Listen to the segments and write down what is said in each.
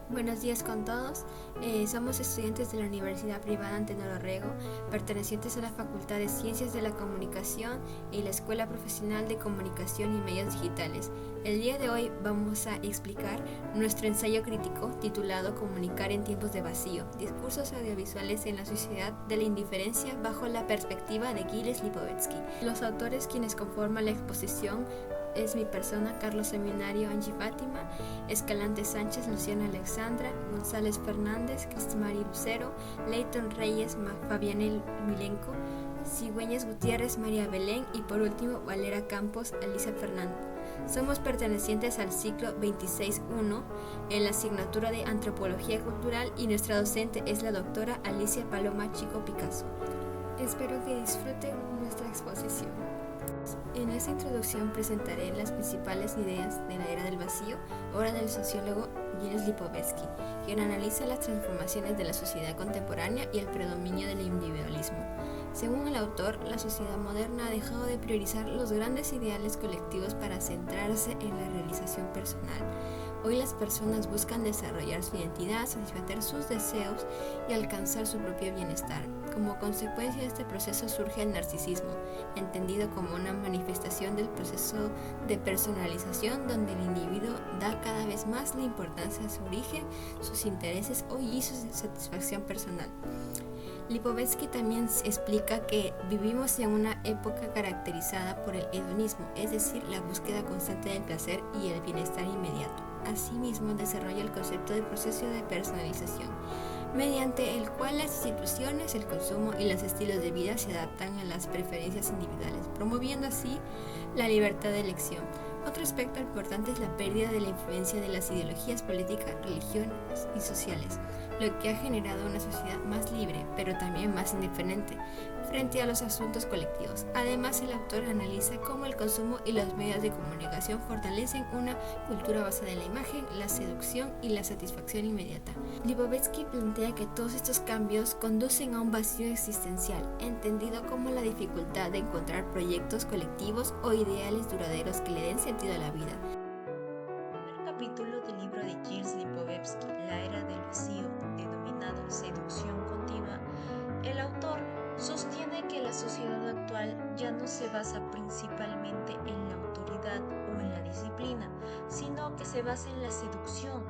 Buenos días con todos. Somos estudiantes de la Universidad Privada Antenor Orrego, pertenecientes a la Facultad de Ciencias de la Comunicación y la Escuela Profesional de Comunicación y Medios Digitales. El día de hoy vamos a explicar nuestro ensayo crítico titulado Comunicar en tiempos de vacío, discursos audiovisuales en la sociedad de la indiferencia bajo la perspectiva de Gilles Lipovetsky. Los autores quienes conforman la exposición es mi persona, Carlos Seminario, Angie Fátima, Escalante Sánchez, Luciana Alexandra, González Fernández, Cristimari Lucero, Leighton Reyes, Fabianel Milenko, Cigüeñas Gutiérrez, María Belén y por último Valera Campos, Alicia Fernando. Somos pertenecientes al ciclo 26.1 en la asignatura de Antropología Cultural y nuestra docente es la doctora Alicia Paloma Chico Picasso. Espero que disfruten nuestra exposición. En esta introducción presentaré las principales ideas de la era del vacío, obra del sociólogo Gilles Lipovetsky, quien analiza las transformaciones de la sociedad contemporánea y el predominio del individualismo. Según el autor, la sociedad moderna ha dejado de priorizar los grandes ideales colectivos para centrarse en la realización personal. Hoy las personas buscan desarrollar su identidad, satisfacer sus deseos y alcanzar su propio bienestar. Como consecuencia de este proceso surge el narcisismo, entendido como una manifestación del proceso de personalización donde el individuo da cada vez más la importancia a su origen, sus intereses y su satisfacción personal. Lipovetsky también explica que vivimos en una época caracterizada por el hedonismo, es decir, la búsqueda constante del placer y el bienestar inmediato. Asimismo, desarrolla el concepto de proceso de personalización, mediante el cual las instituciones, el consumo y los estilos de vida se adaptan a las preferencias individuales, promoviendo así la libertad de elección. Otro aspecto importante es la pérdida de la influencia de las ideologías políticas, religiosas y sociales, lo que ha generado una sociedad más libre, pero también más indiferente frente a los asuntos colectivos. Además, el autor analiza cómo el consumo y los medios de comunicación fortalecen una cultura basada en la imagen, la seducción y la satisfacción inmediata. Lipovetsky plantea que todos estos cambios conducen a un vacío existencial, entendido como la dificultad de encontrar proyectos colectivos o ideales duraderos que le den sentido a la vida. El capítulo del libro de Gilles Lipovetsky, La era del vacío, denominado Seducción continua, el autor sostiene que la sociedad actual ya no se basa principalmente en la autoridad o en la disciplina, sino que se basa en la seducción,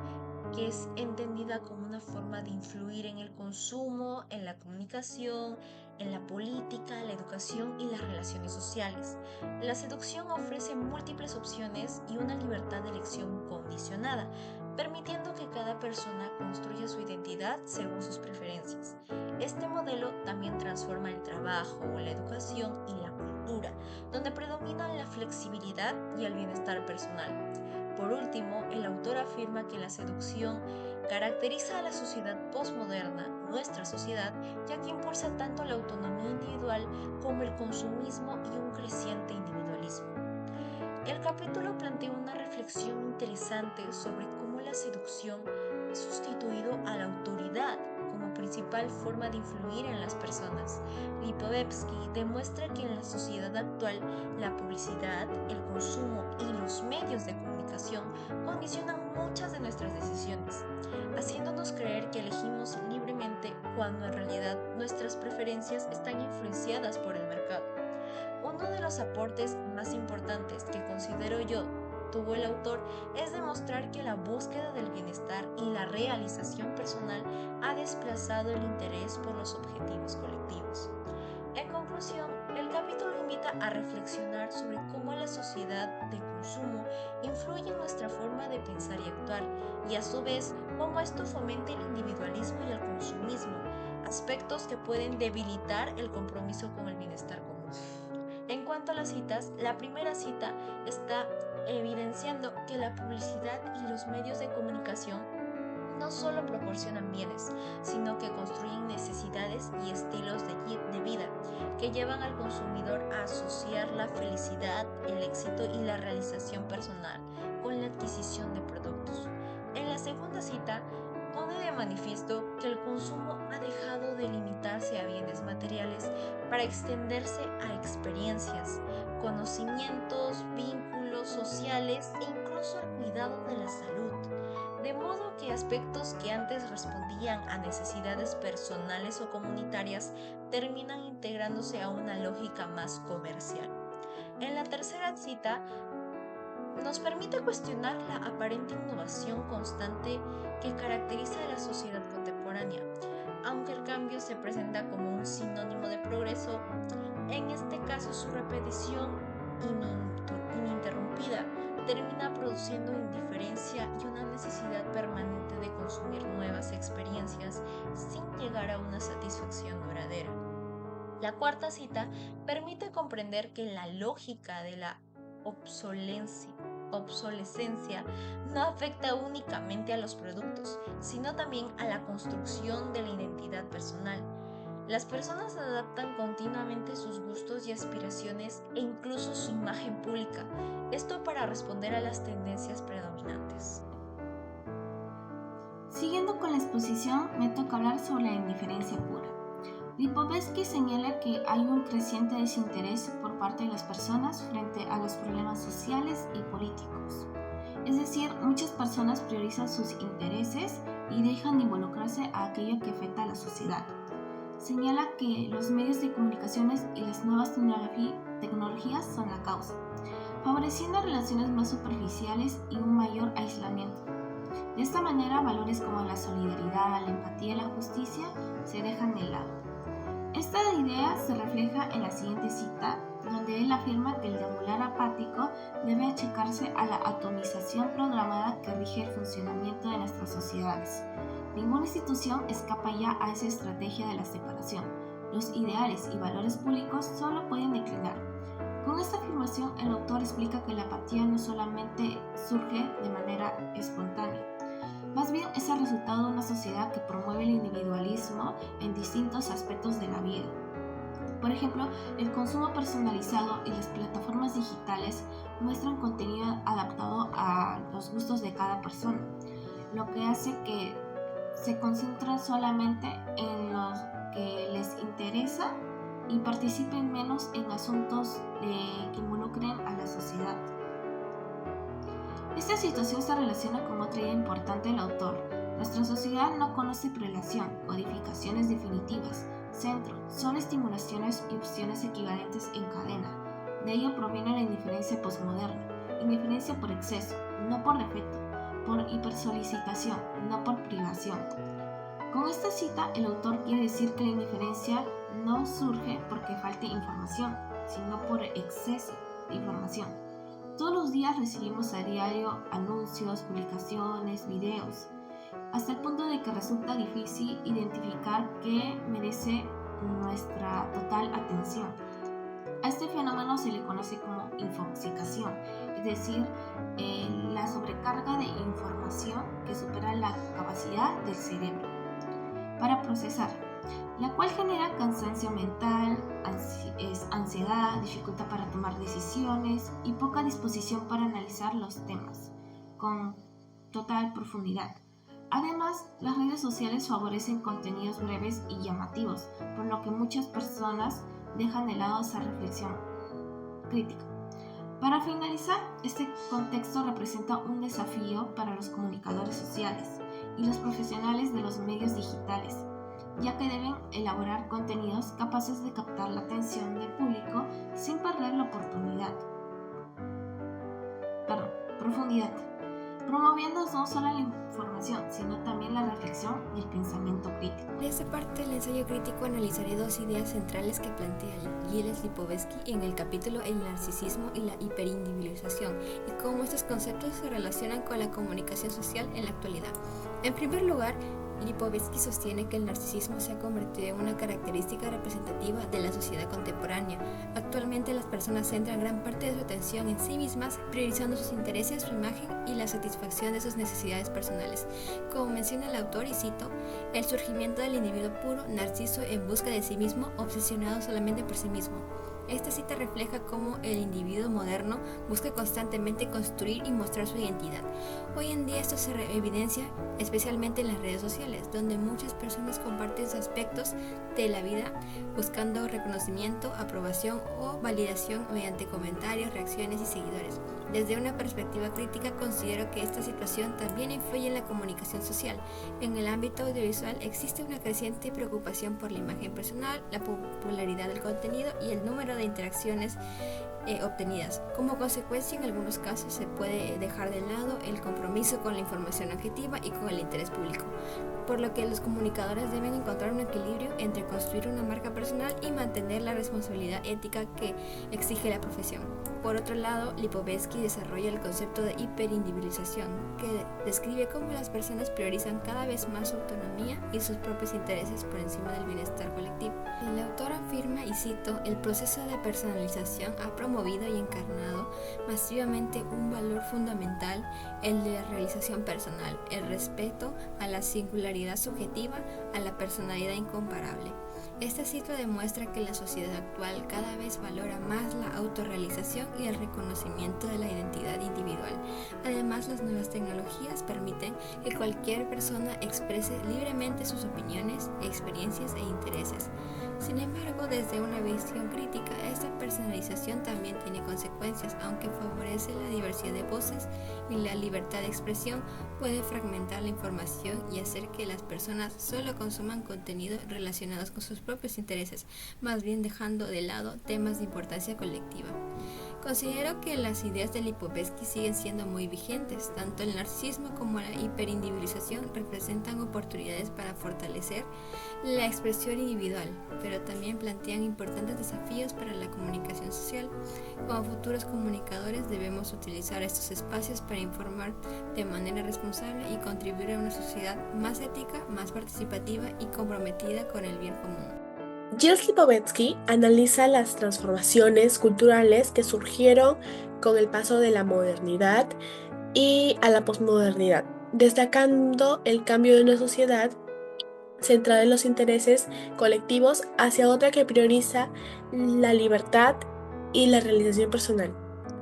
que es entendida como una forma de influir en el consumo, en la comunicación, en la política, la educación y las relaciones sociales. La seducción ofrece múltiples opciones y una libertad de elección condicionada, permitiendo que cada persona construya su identidad según sus preferencias. Este modelo también transforma el trabajo, la educación y la cultura, donde predominan la flexibilidad y el bienestar personal. Por último, el autor afirma que la seducción caracteriza a la sociedad postmoderna, nuestra sociedad, ya que impulsa tanto la autonomía individual como el consumismo y un creciente individualismo. El capítulo plantea una reflexión interesante sobre cómo la seducción ha sustituido a la autoridad como principal forma de influir en las personas. Lipovetsky demuestra que en la sociedad actual la publicidad, el consumo y los medios de comunicación condicionan muchas de nuestras decisiones, haciéndonos creer que elegimos libremente cuando en realidad nuestras preferencias están influenciadas por el mercado. Uno de los aportes más importantes que considero yo tuvo el autor es demostrar que la búsqueda del bienestar y la realización personal ha desplazado el interés por los objetivos colectivos. En conclusión, el capítulo invita a reflexionar sobre cómo la sociedad de consumo influye en nuestra forma de pensar y actuar, y a su vez cómo esto fomenta el individualismo y el consumismo, aspectos que pueden debilitar el compromiso con el bienestar común. En cuanto a las citas, la primera cita está evidenciando que la publicidad y los medios de comunicación no solo proporcionan bienes, sino que construyen necesidades y estilos de vida que llevan al consumidor a asociar la felicidad, el éxito y la realización personal con la adquisición de productos. En la segunda cita, pone de manifiesto que el consumo ha dejado de limitarse a bienes materiales para extenderse a experiencias, conocimientos, vínculos sociales e incluso al cuidado de la salud. De modo que que aspectos que antes respondían a necesidades personales o comunitarias terminan integrándose a una lógica más comercial. En la tercera cita, nos permite cuestionar la aparente innovación constante que caracteriza a la sociedad contemporánea. Aunque el cambio se presenta como un sinónimo de progreso, en este caso su repetición ininterrumpida termina produciendo indiferencia y una necesidad permanente de consumir nuevas experiencias sin llegar a una satisfacción duradera. La cuarta cita permite comprender que la lógica de la obsolescencia no afecta únicamente a los productos, sino también a la construcción de la identidad personal. Las personas adaptan continuamente sus gustos y aspiraciones e incluso su imagen pública, esto para responder a las tendencias predominantes. Siguiendo con la exposición, me toca hablar sobre la indiferencia pura. Lipovetsky señala que hay un creciente desinterés por parte de las personas frente a los problemas sociales y políticos. Es decir, muchas personas priorizan sus intereses y dejan de involucrarse a aquello que afecta a la sociedad. Señala que los medios de comunicaciones y las nuevas tecnologías son la causa, favoreciendo relaciones más superficiales y un mayor aislamiento. De esta manera, valores como la solidaridad, la empatía y la justicia se dejan de lado. Esta idea se refleja en la siguiente cita, donde él afirma que el deambular apático debe achicarse a la atomización programada que rige el funcionamiento de nuestras sociedades. Ninguna institución escapa ya a esa estrategia de la separación. Los ideales y valores públicos solo pueden declinar. Con esta afirmación, el autor explica que la apatía no solamente surge de manera espontánea, más bien es el resultado de una sociedad que promueve el individualismo en distintos aspectos de la vida. Por ejemplo, el consumo personalizado y las plataformas digitales muestran contenido adaptado a los gustos de cada persona, lo que hace que se concentren solamente en lo que les interesa y participen menos en asuntos que involucren a la sociedad. Esta situación se relaciona con otra idea importante del autor. Nuestra sociedad no conoce prelación, codificaciones definitivas, centro, solo estimulaciones y opciones equivalentes en cadena. De ello proviene la indiferencia posmoderna, indiferencia por exceso, no por defecto, por hipersolicitación, no por privación. Con esta cita, el autor quiere decir que la indiferencia no surge porque falte información, sino por exceso de información. Todos los días recibimos a diario anuncios, publicaciones, videos, hasta el punto de que resulta difícil identificar qué merece nuestra total atención. A este fenómeno se le conoce como infoxicación, es decir, la sobrecarga de información que supera la capacidad del cerebro para procesar, la cual genera cansancio mental, ansiedad, dificultad para tomar decisiones y poca disposición para analizar los temas con total profundidad. Además, las redes sociales favorecen contenidos breves y llamativos, por lo que muchas personas dejan de lado esa reflexión crítica. Para finalizar, este contexto representa un desafío para los comunicadores sociales y los profesionales de los medios digitales, ya que deben elaborar contenidos capaces de captar la atención del público sin perder la profundidad, promoviendo no solo la información, sino también la reflexión y el pensamiento crítico. De esta parte, el ensayo crítico analizaré dos ideas centrales que plantea Gilles Lipovetsky en el capítulo El narcisismo y la hiperindividualización y cómo estos conceptos se relacionan con la comunicación social en la actualidad. En primer lugar, Lipovetsky sostiene que el narcisismo se ha convertido en una característica representativa de la sociedad contemporánea. Actualmente las personas centran gran parte de su atención en sí mismas, priorizando sus intereses, su imagen y la satisfacción de sus necesidades personales. Como menciona el autor, y cito, el surgimiento del individuo puro, narciso en busca de sí mismo, obsesionado solamente por sí mismo. Esta cita refleja cómo el individuo moderno busca constantemente construir y mostrar su identidad. Hoy en día esto se evidencia especialmente en las redes sociales, donde muchas personas comparten aspectos de la vida buscando reconocimiento, aprobación o validación mediante comentarios, reacciones y seguidores. Desde una perspectiva crítica, considero que esta situación también influye en la comunicación social. En el ámbito audiovisual existe una creciente preocupación por la imagen personal, la popularidad del contenido y el número de interacciones obtenidas. Como consecuencia, en algunos casos se puede dejar de lado el compromiso con la información objetiva y con el interés público, por lo que los comunicadores deben encontrar un equilibrio entre construir una marca personal y mantener la responsabilidad ética que exige la profesión. Por otro lado, Lipovetsky desarrolla el concepto de hiperindividualización, que describe cómo las personas priorizan cada vez más su autonomía y sus propios intereses por encima del bienestar colectivo. El autor afirma, y cito, el proceso de personalización ha promovido y encarnado masivamente un valor fundamental, el de la realización personal, el respeto a la singularidad subjetiva, a la personalidad incomparable. Esta cita demuestra que la sociedad actual cada vez valora más la autorrealización y el reconocimiento de la identidad individual. Además, las nuevas tecnologías permiten que cualquier persona exprese libremente sus opiniones, experiencias e intereses. Sin embargo, desde una visión crítica, esta personalización también tiene consecuencias. Aunque favorece la diversidad de voces y la libertad de expresión, puede fragmentar la información y hacer que las personas solo consuman contenido relacionados con sus propios intereses, más bien dejando de lado temas de importancia colectiva. Considero que las ideas de Lipovetsky siguen siendo muy vigentes. Tanto el narcisismo como la hiperindividualización representan oportunidades para fortalecer la expresión individual, pero también plantean importantes desafíos para la comunicación social. Como futuros comunicadores debemos utilizar estos espacios para informar de manera responsable y contribuir a una sociedad más ética, más participativa y comprometida con el bien común. Gilles Lipovetsky analiza las transformaciones culturales que surgieron con el paso de la modernidad y a la posmodernidad, destacando el cambio de una sociedad centrada en los intereses colectivos hacia otra que prioriza la libertad y la realización personal.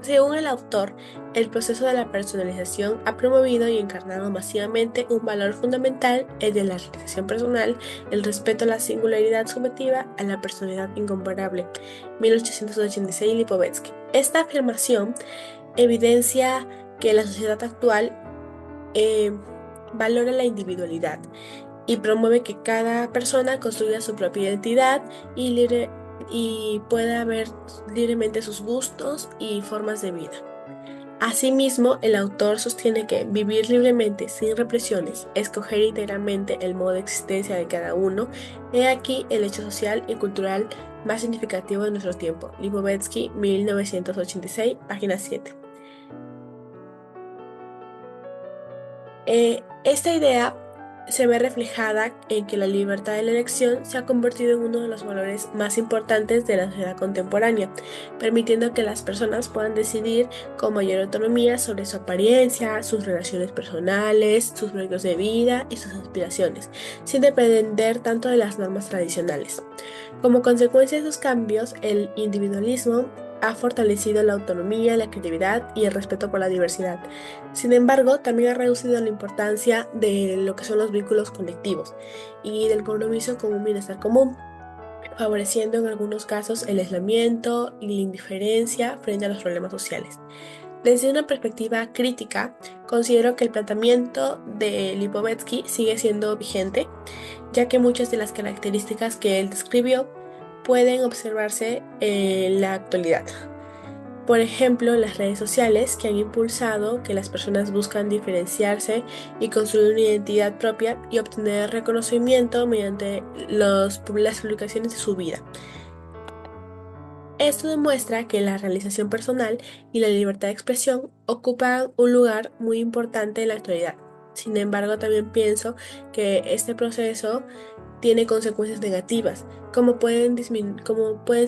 Según el autor, el proceso de la personalización ha promovido y encarnado masivamente un valor fundamental, el de la realización personal, el respeto a la singularidad subjetiva, a la personalidad incomparable. 1886 Lipovetsky. Esta afirmación evidencia que la sociedad actual valora la individualidad y promueve que cada persona construya su propia identidad y pueda ver libremente sus gustos y formas de vida. Asimismo, el autor sostiene que vivir libremente, sin represiones, escoger íntegramente el modo de existencia de cada uno, he aquí el hecho social y cultural más significativo de nuestro tiempo. Lipovetsky, 1986, página 7. Esta idea se ve reflejada en que la libertad de la elección se ha convertido en uno de los valores más importantes de la sociedad contemporánea, permitiendo que las personas puedan decidir con mayor autonomía sobre su apariencia, sus relaciones personales, sus proyectos de vida y sus aspiraciones, sin depender tanto de las normas tradicionales. Como consecuencia de esos cambios, el individualismo ha fortalecido la autonomía, la creatividad y el respeto por la diversidad. Sin embargo, también ha reducido la importancia de lo que son los vínculos colectivos y del compromiso con un bienestar común, favoreciendo en algunos casos el aislamiento y la indiferencia frente a los problemas sociales. Desde una perspectiva crítica, considero que el planteamiento de Lipovetsky sigue siendo vigente, ya que muchas de las características que él describió pueden observarse en la actualidad. Por ejemplo, las redes sociales que han impulsado que las personas buscan diferenciarse y construir una identidad propia y obtener reconocimiento mediante las publicaciones de su vida. Esto demuestra que la realización personal y la libertad de expresión ocupan un lugar muy importante en la actualidad. Sin embargo, también pienso que este proceso tiene consecuencias negativas, como pueden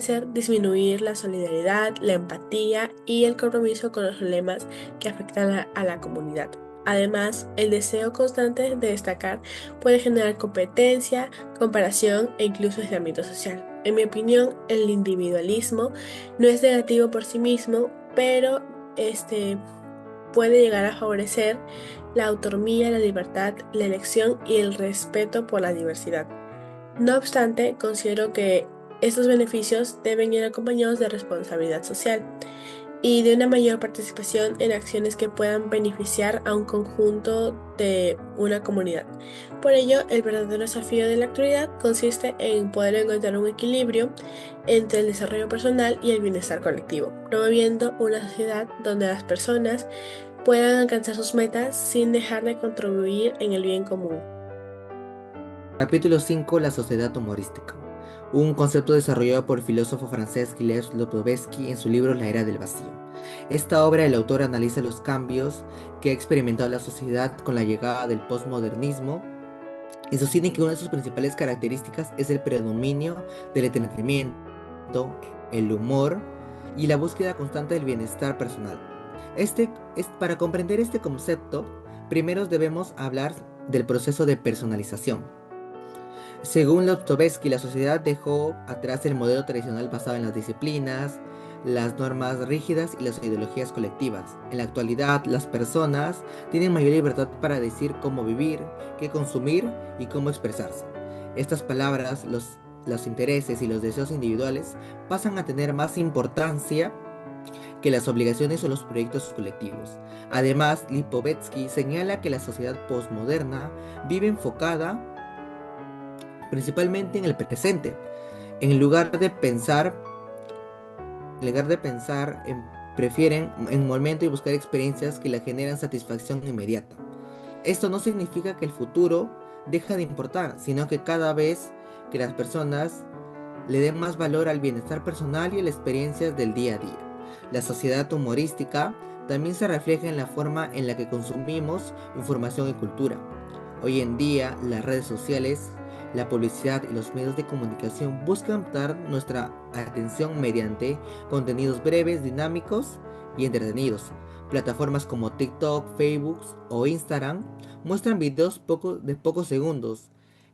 ser disminuir la solidaridad, la empatía y el compromiso con los problemas que afectan a la comunidad. Además, el deseo constante de destacar puede generar competencia, comparación e incluso aislamiento social. En mi opinión, el individualismo no es negativo por sí mismo, pero puede llegar a favorecer la autonomía, la libertad, la elección y el respeto por la diversidad. No obstante, considero que estos beneficios deben ir acompañados de responsabilidad social y de una mayor participación en acciones que puedan beneficiar a un conjunto de una comunidad. Por ello, el verdadero desafío de la actualidad consiste en poder encontrar un equilibrio entre el desarrollo personal y el bienestar colectivo, promoviendo una sociedad donde las personas puedan alcanzar sus metas sin dejar de contribuir en el bien común. Capítulo 5. La sociedad humorística. Un concepto desarrollado por el filósofo francés Gilles Lipovetsky en su libro La era del vacío. Esta obra, el autor analiza los cambios que ha experimentado la sociedad con la llegada del postmodernismo y sostiene que una de sus principales características es el predominio del entretenimiento, el humor y la búsqueda constante del bienestar personal. Para comprender este concepto, primero debemos hablar del proceso de personalización. Según Lipovetsky, la sociedad dejó atrás el modelo tradicional basado en las disciplinas, las normas rígidas y las ideologías colectivas. En la actualidad, las personas tienen mayor libertad para decir cómo vivir, qué consumir y cómo expresarse. Estas palabras, los intereses y los deseos individuales pasan a tener más importancia que las obligaciones o los proyectos colectivos. Además, Lipovetsky señala que la sociedad postmoderna vive enfocada principalmente en el presente, en lugar de pensar prefieren en un momento y buscar experiencias que le generan satisfacción inmediata. Esto no significa que el futuro deja de importar, sino que cada vez que las personas le den más valor al bienestar personal y a las experiencias del día a día. La sociedad humorística también se refleja en la forma en la que consumimos información y cultura. Hoy en día, las redes sociales, la publicidad y los medios de comunicación buscan captar nuestra atención mediante contenidos breves, dinámicos y entretenidos. Plataformas como TikTok, Facebook o Instagram muestran videos de pocos segundos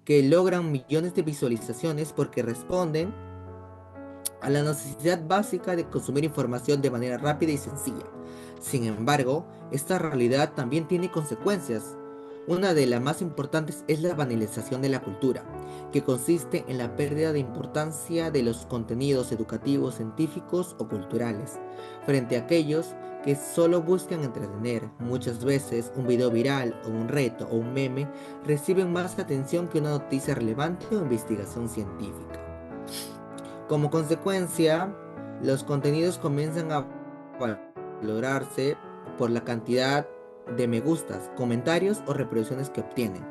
que logran millones de visualizaciones porque responden a la necesidad básica de consumir información de manera rápida y sencilla. Sin embargo, esta realidad también tiene consecuencias. Una de las más importantes es la banalización de la cultura, que consiste en la pérdida de importancia de los contenidos educativos, científicos o culturales, frente a aquellos que solo buscan entretener. Muchas veces un video viral o un reto o un meme reciben más atención que una noticia relevante o investigación científica. Como consecuencia, los contenidos comienzan a valorarse por la cantidad de me gustas, comentarios o reproducciones que obtienen,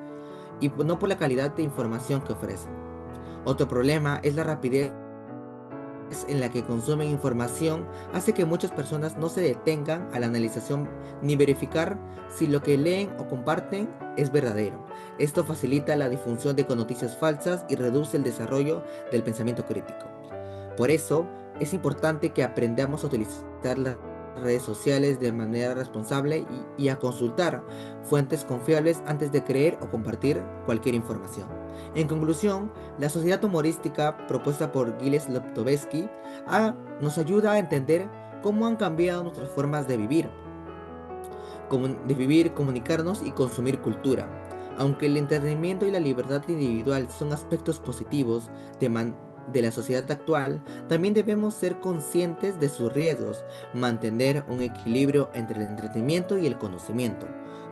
y no por la calidad de información que ofrecen. Otro problema es la rapidez en la que consumen información. Hace que muchas personas no se detengan a la analización ni verificar si lo que leen o comparten es verdadero. Esto facilita la difusión de noticias falsas y reduce el desarrollo del pensamiento crítico. Por eso, es importante que aprendamos a utilizar las redes sociales de manera responsable y a consultar fuentes confiables antes de creer o compartir cualquier información. En conclusión, la sociedad humorística propuesta por Gilles Lipovetsky nos ayuda a entender cómo han cambiado nuestras formas de vivir, comunicarnos y consumir cultura. Aunque el entretenimiento y la libertad individual son aspectos positivos de la sociedad actual, también debemos ser conscientes de sus riesgos, mantener un equilibrio entre el entretenimiento y el conocimiento,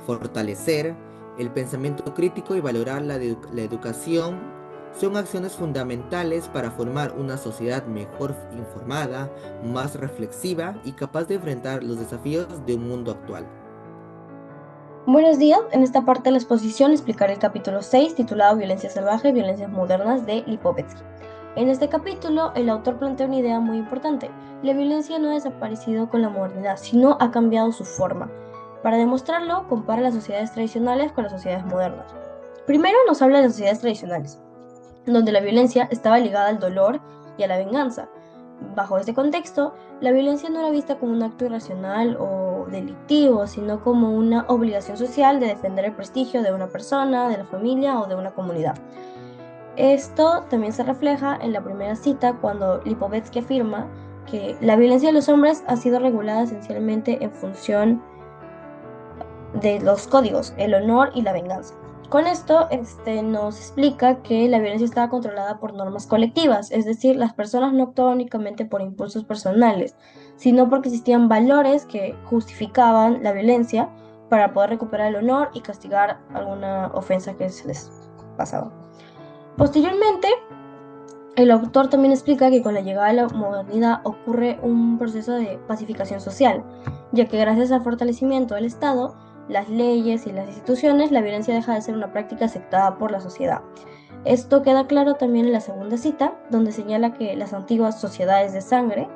fortalecer el pensamiento crítico y valorar la educación son acciones fundamentales para formar una sociedad mejor informada, más reflexiva y capaz de enfrentar los desafíos de un mundo actual. Buenos días, en esta parte de la exposición explicaré el capítulo 6 titulado Violencia salvaje y violencias modernas de Lipovetsky. En este capítulo, el autor plantea una idea muy importante. La violencia no ha desaparecido con la modernidad, sino ha cambiado su forma. Para demostrarlo, compara las sociedades tradicionales con las sociedades modernas. Primero nos habla de las sociedades tradicionales, donde la violencia estaba ligada al dolor y a la venganza. Bajo este contexto, la violencia no era vista como un acto irracional o delictivo, sino como una obligación social de defender el prestigio de una persona, de la familia o de una comunidad. Esto también se refleja en la primera cita cuando Lipovetsky afirma que la violencia de los hombres ha sido regulada esencialmente en función de los códigos, el honor y la venganza. Con esto nos explica que la violencia estaba controlada por normas colectivas, es decir, las personas no actuaban únicamente por impulsos personales, sino porque existían valores que justificaban la violencia para poder recuperar el honor y castigar alguna ofensa que se les pasaba. Posteriormente, el autor también explica que con la llegada de la modernidad ocurre un proceso de pacificación social, ya que gracias al fortalecimiento del Estado, las leyes y las instituciones, la violencia deja de ser una práctica aceptada por la sociedad. Esto queda claro también en la segunda cita, donde señala que las antiguas sociedades de sangre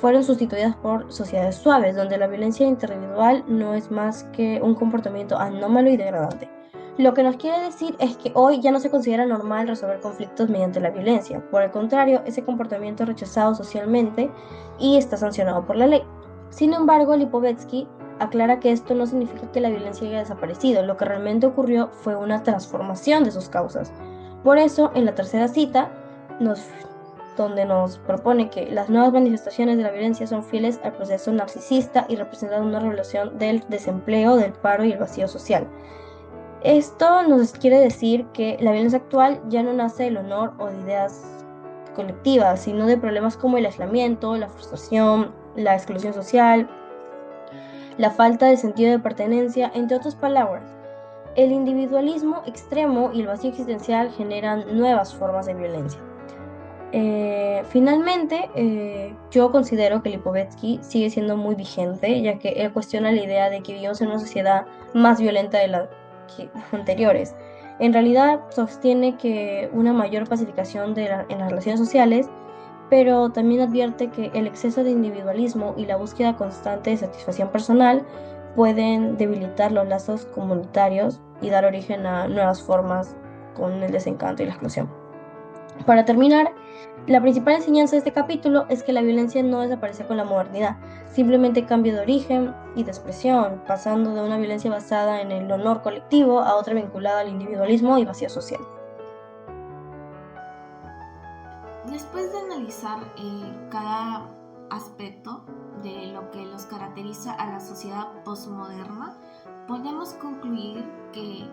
fueron sustituidas por sociedades suaves, donde la violencia interindividual no es más que un comportamiento anómalo y degradante. Lo que nos quiere decir es que hoy ya no se considera normal resolver conflictos mediante la violencia. Por el contrario, ese comportamiento es rechazado socialmente y está sancionado por la ley. Sin embargo, Lipovetsky aclara que esto no significa que la violencia haya desaparecido. Lo que realmente ocurrió fue una transformación de sus causas. Por eso, en la tercera cita, donde nos propone que las nuevas manifestaciones de la violencia son fieles al proceso narcisista y representan una revelación del desempleo, del paro y el vacío social. Esto nos quiere decir que la violencia actual ya no nace del honor o de ideas colectivas, sino de problemas como el aislamiento, la frustración, la exclusión social, la falta de sentido de pertenencia, entre otras palabras. El individualismo extremo y el vacío existencial generan nuevas formas de violencia. Finalmente, yo considero que Lipovetsky sigue siendo muy vigente, ya que él cuestiona la idea de que vivimos en una sociedad más violenta de las anteriores. En realidad sostiene que una mayor pacificación en las relaciones sociales, pero también advierte que el exceso de individualismo y la búsqueda constante de satisfacción personal pueden debilitar los lazos comunitarios y dar origen a nuevas formas con el desencanto y la exclusión. Para terminar, la principal enseñanza de este capítulo es que la violencia no desaparece con la modernidad, simplemente cambia de origen y de expresión, pasando de una violencia basada en el honor colectivo a otra vinculada al individualismo y vacío social. Después de analizar cada aspecto de lo que los caracteriza a la sociedad postmoderna, podemos concluir que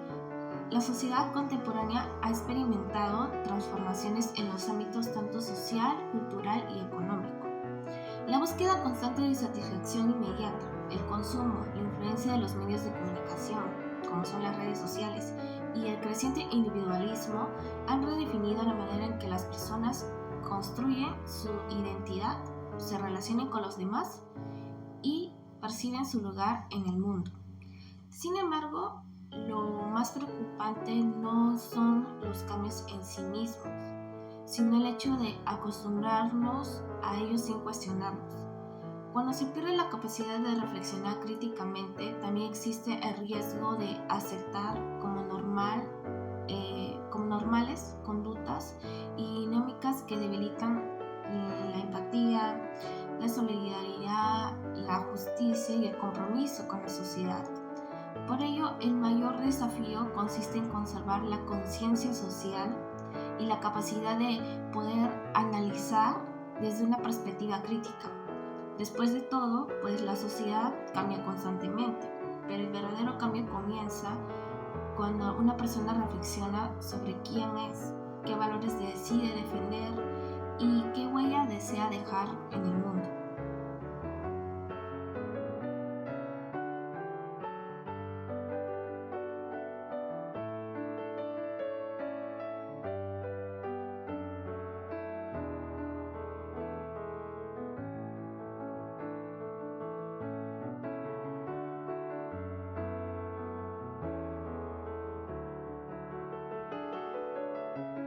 la sociedad contemporánea ha experimentado transformaciones en los ámbitos tanto social, cultural y económico. La búsqueda constante de satisfacción inmediata, el consumo, la influencia de los medios de comunicación, como son las redes sociales, y el creciente individualismo han redefinido la manera en que las personas construyen su identidad, se relacionan con los demás y perciben su lugar en el mundo. Sin embargo, lo más preocupante no son los cambios en sí mismos, sino el hecho de acostumbrarnos a ellos sin cuestionarnos. Cuando se pierde la capacidad de reflexionar críticamente, también existe el riesgo de aceptar como normales conductas y dinámicas que debilitan la empatía, la solidaridad, la justicia y el compromiso con la sociedad. Por ello, el mayor desafío consiste en conservar la conciencia social y la capacidad de poder analizar desde una perspectiva crítica. Después de todo, pues la sociedad cambia constantemente, pero el verdadero cambio comienza cuando una persona reflexiona sobre quién es, qué valores decide defender y qué huella desea dejar en el mundo.